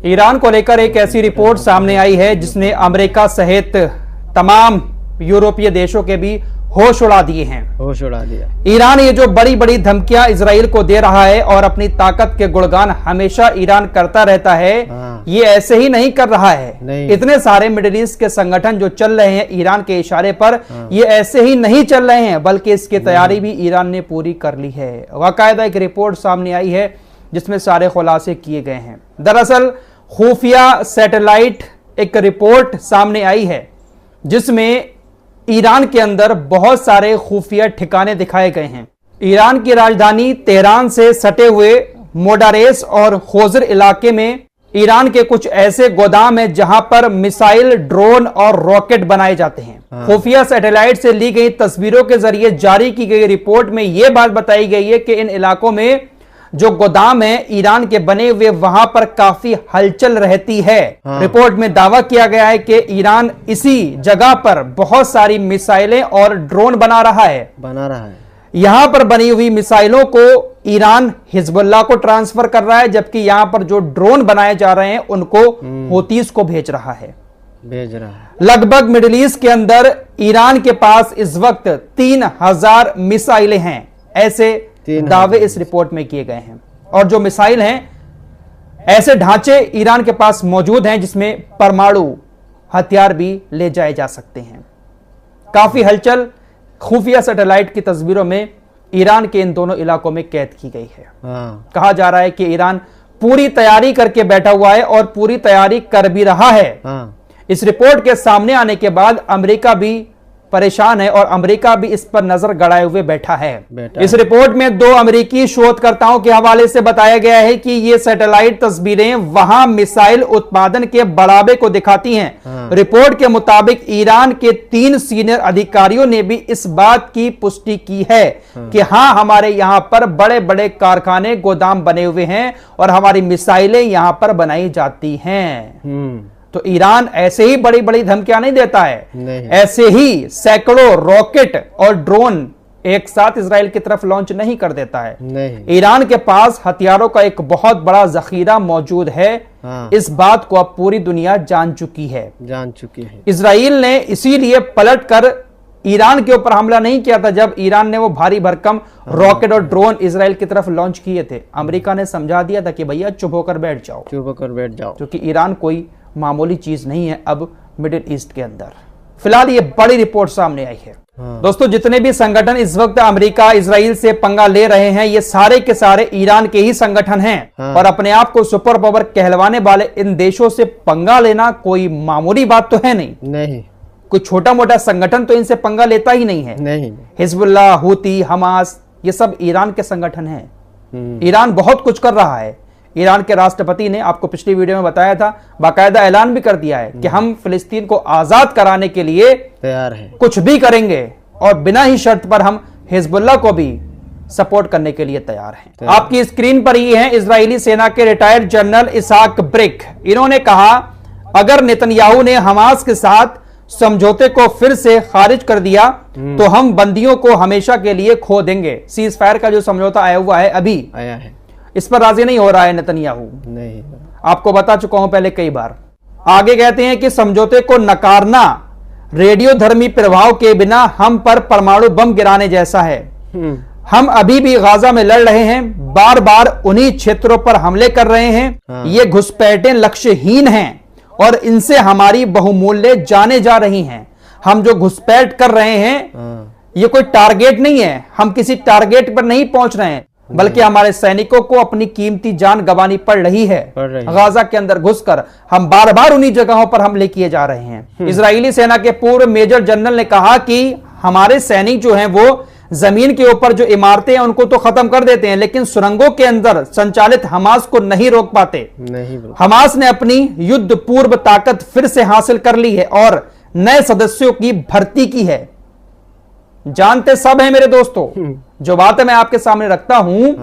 Iran को लेकर एक ऐसी रिपोर्ट सामने आई है जिसने अमेरिका सहित तमाम यूरोपीय देशों के भी होश उड़ा दिए हैं। होश उड़ा दिया। ईरान ये जो बड़ी बड़ी धमकियां इजराइल को दे रहा है और अपनी ताकत के गुणगान हमेशा ईरान करता रहता है, ये ऐसे ही नहीं कर रहा है। इतने सारे मिडिल ईस्ट के संगठन जो चल रहे हैं ईरान के इशारे पर, ये ऐसे ही नहीं चल रहे हैं, बल्कि इसकी तैयारी भी ईरान ने पूरी कर ली है। बाकायदा एक रिपोर्ट सामने आई है जिसमें सारे खुलासे किए गए हैं। दरअसल खुफिया सैटेलाइट एक रिपोर्ट सामने आई है जिसमें ईरान के अंदर बहुत सारे खुफिया ठिकाने दिखाए गए हैं। ईरान की राजधानी तेहरान से सटे हुए मोडारेस और खोजर इलाके में ईरान के कुछ ऐसे गोदाम हैं जहां पर मिसाइल, ड्रोन और रॉकेट बनाए जाते हैं। खुफिया सैटेलाइट से ली गई तस्वीरों के जरिए जारी की गई रिपोर्ट में यह बात बताई गई है कि इन इलाकों में जो गोदाम है ईरान के बने हुए, वहां पर काफी हलचल रहती है। रिपोर्ट में दावा किया गया है कि ईरान इसी जगह पर बहुत सारी मिसाइलें और ड्रोन बना रहा है। यहां पर बनी हुई मिसाइलों को ईरान हिजबुल्लाह को ट्रांसफर कर रहा है, जबकि यहां पर जो ड्रोन बनाए जा रहे हैं उनको हूतीस को भेज रहा है। लगभग मिडिल ईस्ट के अंदर ईरान के पास इस वक्त 3000 मिसाइलें हैं, ऐसे दावे इस रिपोर्ट में किए गए हैं। और जो मिसाइल हैं, ऐसे ढांचे ईरान के पास मौजूद हैं जिसमें परमाणु हथियार भी ले जाए जा सकते हैं। काफी हलचल खुफिया सैटेलाइट की तस्वीरों में ईरान के इन दोनों इलाकों में कैद की गई है। कहा जा रहा है कि ईरान पूरी तैयारी करके बैठा हुआ है और पूरी तैयारी कर भी रहा है। इस रिपोर्ट के सामने आने के बाद अमेरिका भी परेशान है और अमेरिका भी इस पर नजर गड़ाए हुए बैठा है। इस रिपोर्ट में 2 अमेरिकी शोधकर्ताओं के हवाले से बताया गया है कि ये सैटेलाइट तस्वीरें वहां मिसाइल उत्पादन के बढ़ावे को दिखाती हैं। रिपोर्ट के मुताबिक ईरान के 3 सीनियर अधिकारियों ने भी इस बात की पुष्टि की है कि हां, हमारे यहां पर बड़े बड़े कारखाने, गोदाम बने हुए हैं और हमारी मिसाइलें यहां पर बनाई जाती हैं। तो ईरान ऐसे ही बड़ी बड़ी धमकियां नहीं देता है, ऐसे ही सैकड़ों रॉकेट और ड्रोन एक साथ इजराइल की तरफ लॉन्च नहीं कर देता है। ईरान के पास हथियारों का एक बहुत बड़ा जखीरा मौजूद है। इस बात को अब पूरी दुनिया जान चुकी है। इजराइल ने इसीलिए पलटकर ईरान के ऊपर हमला नहीं किया था जब ईरान ने वो भारी भरकम रॉकेट और ड्रोन इजराइल की तरफ लॉन्च किए थे। अमेरिका ने समझा दिया था कि भैया चुप होकर बैठ जाओ, क्योंकि ईरान कोई मामूली चीज नहीं है अब मिडिल ईस्ट के अंदर। फिलहाल ये बड़ी रिपोर्ट सामने आई है। दोस्तों, जितने भी संगठन इस वक्त अमेरिका इजराइल से पंगा ले रहे हैं, ये सारे के सारे ईरान के ही संगठन हैं। और अपने आप को सुपर पावर कहलवाने वाले इन देशों से पंगा लेना कोई मामूली बात तो है नहीं। कोई छोटा मोटा संगठन तो इनसे पंगा लेता ही नहीं है। हिजबुल्लाह, हूती, हमास, ये सब ईरान के संगठन हैं। ईरान बहुत कुछ कर रहा है। ईरान के राष्ट्रपति ने, आपको पिछली वीडियो में बताया था, बाकायदा ऐलान भी कर दिया है कि हम फिलिस्तीन को आजाद कराने के लिए तैयार हैं, कुछ भी करेंगे और बिना ही शर्त पर हम हिजबुल्लाह को भी सपोर्ट करने के लिए तैयार हैं। आपकी स्क्रीन पर ये हैं इजरायली सेना के रिटायर्ड जनरल इसाक ब्रिक। इन्होंने कहा, अगर नेतन्याहू ने हमास के साथ समझौते को फिर से खारिज कर दिया तो हम बंदियों को हमेशा के लिए खो देंगे। सीज फायर का जो समझौता आया हुआ है, अभी आया है, इस पर राजी नहीं हो रहा है नेतन्याहू। नहीं, आपको बता चुका हूं पहले कई बार। आगे कहते हैं कि समझौते को नकारना रेडियोधर्मी प्रभाव के बिना हम पर परमाणु बम गिराने जैसा है। हम अभी भी गाजा में लड़ रहे हैं, बार बार उन्हीं क्षेत्रों पर हमले कर रहे हैं। ये घुसपैठें लक्ष्यहीन हैं और इनसे हमारी बहुमूल्य जाने जा रही हैं। हम जो घुसपैठ कर रहे हैं ये कोई टारगेट नहीं है, हम किसी टारगेट पर नहीं पहुंच रहे हैं, बल्कि हमारे सैनिकों को अपनी कीमती जान गंवानी पड़ रही है। गाजा के अंदर घुसकर हम बार बार उन्हीं जगहों पर हमले किए जा रहे हैं। इजरायली सेना के पूर्व मेजर जनरल ने कहा कि हमारे सैनिक जो हैं वो जमीन के ऊपर जो इमारतें हैं उनको तो खत्म कर देते हैं, लेकिन सुरंगों के अंदर संचालित हमास को नहीं रोक पाते। हमास ने अपनी युद्ध पूर्व ताकत फिर से हासिल कर ली है और नए सदस्यों की भर्ती की है। जानते सब है मेरे दोस्तों, जो बातें मैं आपके सामने रखता हूं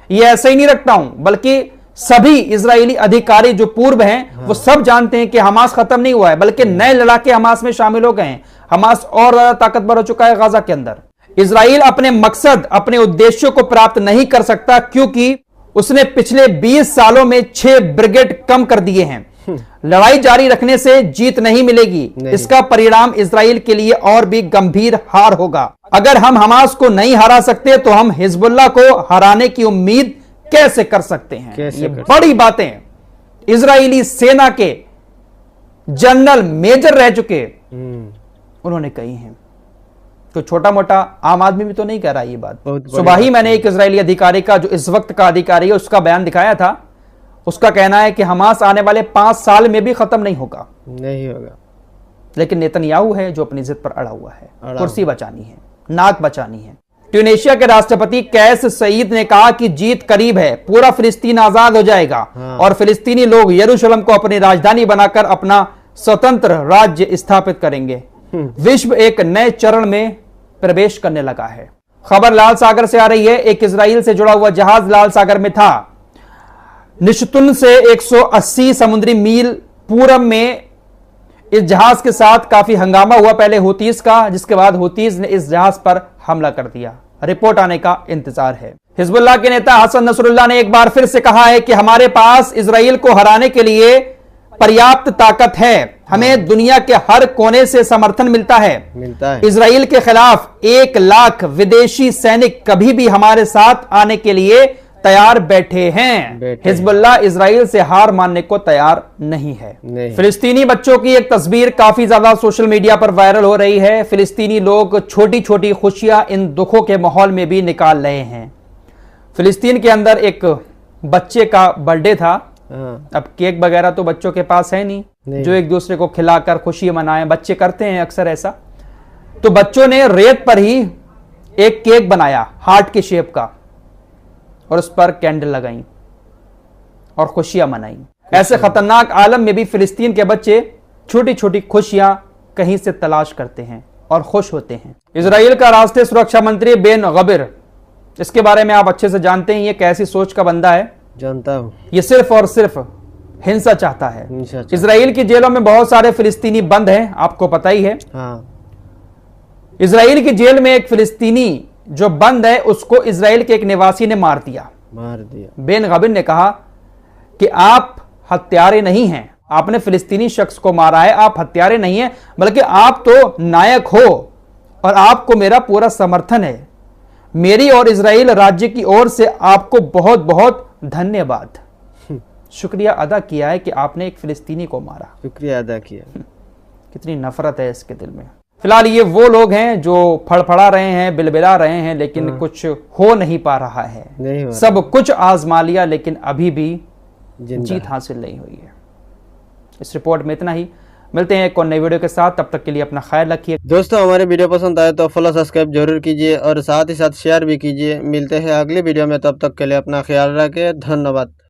ये ऐसे ही नहीं रखता हूं, बल्कि सभी इजरायली अधिकारी जो पूर्व हैं वो सब जानते हैं कि हमास खत्म नहीं हुआ है, बल्कि नए लड़ाके हमास में शामिल हो गए हैं। हमास और ज्यादा ताकतवर हो चुका है गाजा के अंदर। इजराइल अपने मकसद, अपने उद्देश्यों को प्राप्त नहीं कर सकता क्योंकि उसने पिछले 20 सालों में 6 ब्रिगेड कम कर दिए हैं। लड़ाई जारी रखने से जीत नहीं मिलेगी, इसका परिणाम इजराइल के लिए और भी गंभीर हार होगा। अगर हम हमास को नहीं हरा सकते तो हम हिजबुल्लाह को हराने की उम्मीद कैसे कर सकते हैं? ये बड़ी बातें इजरायली सेना के जनरल मेजर रह चुके उन्होंने कही हैं। तो छोटा मोटा आम आदमी भी तो नहीं कह रहा ये बात। सुबह ही मैंने एक इजरायली अधिकारी का, जो इस वक्त का अधिकारी है, उसका बयान दिखाया था। उसका कहना है कि हमास आने वाले 5 साल में भी खत्म नहीं होगा। लेकिन नेतन्याहू है जो अपनी जिद पर अड़ा हुआ है, कुर्सी बचानी है, नाक बचानी है। ट्यूनीशिया के राष्ट्रपति कैस सईद ने कहा कि जीत करीब है, पूरा फिलिस्तीन आजाद हो जाएगा और फिलिस्तीनी लोग यरूशलेम को अपनी राजधानी बनाकर अपना स्वतंत्र राज्य स्थापित करेंगे। विश्व एक नए चरण में प्रवेश करने लगा है। खबर लाल सागर से आ रही है। एक इजराइल से जुड़ा हुआ जहाज लाल सागर में था। निश्तुन से 180 समुद्री मील पूरब में इस जहाज के साथ काफी हंगामा हुआ पहले हुतीज का, जिसके बाद हुतीज ने इस जहाज पर हमला कर दिया। रिपोर्ट आने का इंतजार है। हिजबुल्लाह के नेता हसन नसरुल्लाह ने एक बार फिर से कहा है कि हमारे पास इजराइल को हराने के लिए पर्याप्त ताकत है। हमें दुनिया के हर कोने से समर्थन मिलता है। इजराइल के खिलाफ 1 लाख विदेशी सैनिक कभी भी हमारे साथ आने के लिए तैयार बैठे हैं। हिजबुल्लाह इजराइल से हार मानने को तैयार नहीं है। फिलिस्तीनी बच्चों की एक तस्वीर काफी ज्यादा सोशल मीडिया पर वायरल हो रही है। फिलिस्तीनी लोग छोटी छोटी खुशियां इन दुखों के माहौल में भी निकाल रहे हैं। फिलिस्तीन के अंदर एक बच्चे का बर्थडे था। अब केक वगैरह तो बच्चों के पास है नहीं जो एक दूसरे को खिलाकर खुशी मनाएं। बच्चे करते हैं अक्सर ऐसा। तो बच्चों ने रेत पर ही एक केक बनाया हार्ट के शेप का और उस पर कैंडल लगाई और खुशियां मनाई। ऐसे खतरनाक आलम में भी फिलिस्तीन के बच्चे छोटी छोटी खुशियां कहीं से तलाश करते हैं और खुश होते हैं। इजराइल का राष्ट्रीय सुरक्षा मंत्री बेन गबिर, इसके बारे में आप अच्छे से जानते हैं ये कैसी सोच का बंदा है। जानता हूं। ये सिर्फ और सिर्फ हिंसा चाहता है। इजराइल की जेलों में बहुत सारे फिलिस्तीनी बंद हैं, आपको पता ही है। इजराइल की जेल में एक फिलिस्तीनी जो बंद है उसको इजराइल के एक निवासी ने मार दिया। बेन गबिर ने कहा कि आप हत्यारे नहीं हैं, आपने फिलिस्तीनी शख्स को मारा है, आप हत्यारे नहीं हैं, बल्कि आप तो नायक हो और आपको मेरा पूरा समर्थन है। मेरी और इजराइल राज्य की ओर से आपको बहुत बहुत धन्यवाद। शुक्रिया अदा किया है कि आपने एक फिलिस्तीनी को मारा। शुक्रिया अदा किया। कितनी नफरत है इसके दिल में। फिलहाल ये वो लोग हैं जो फड़फड़ा रहे हैं, बिलबिला रहे हैं, लेकिन कुछ हो नहीं पा रहा है। सब कुछ आजमा लिया लेकिन अभी भी जीत हासिल नहीं हुई है। इस रिपोर्ट में इतना ही। मिलते हैं एक और नई वीडियो के साथ, तब तक के लिए अपना ख्याल रखिए। दोस्तों हमारे वीडियो पसंद आए तो फॉलो सब्सक्राइब जरूर कीजिए और साथ ही साथ शेयर भी कीजिए। मिलते हैं अगली वीडियो में, तब तक के लिए अपना ख्याल रखें। धन्यवाद।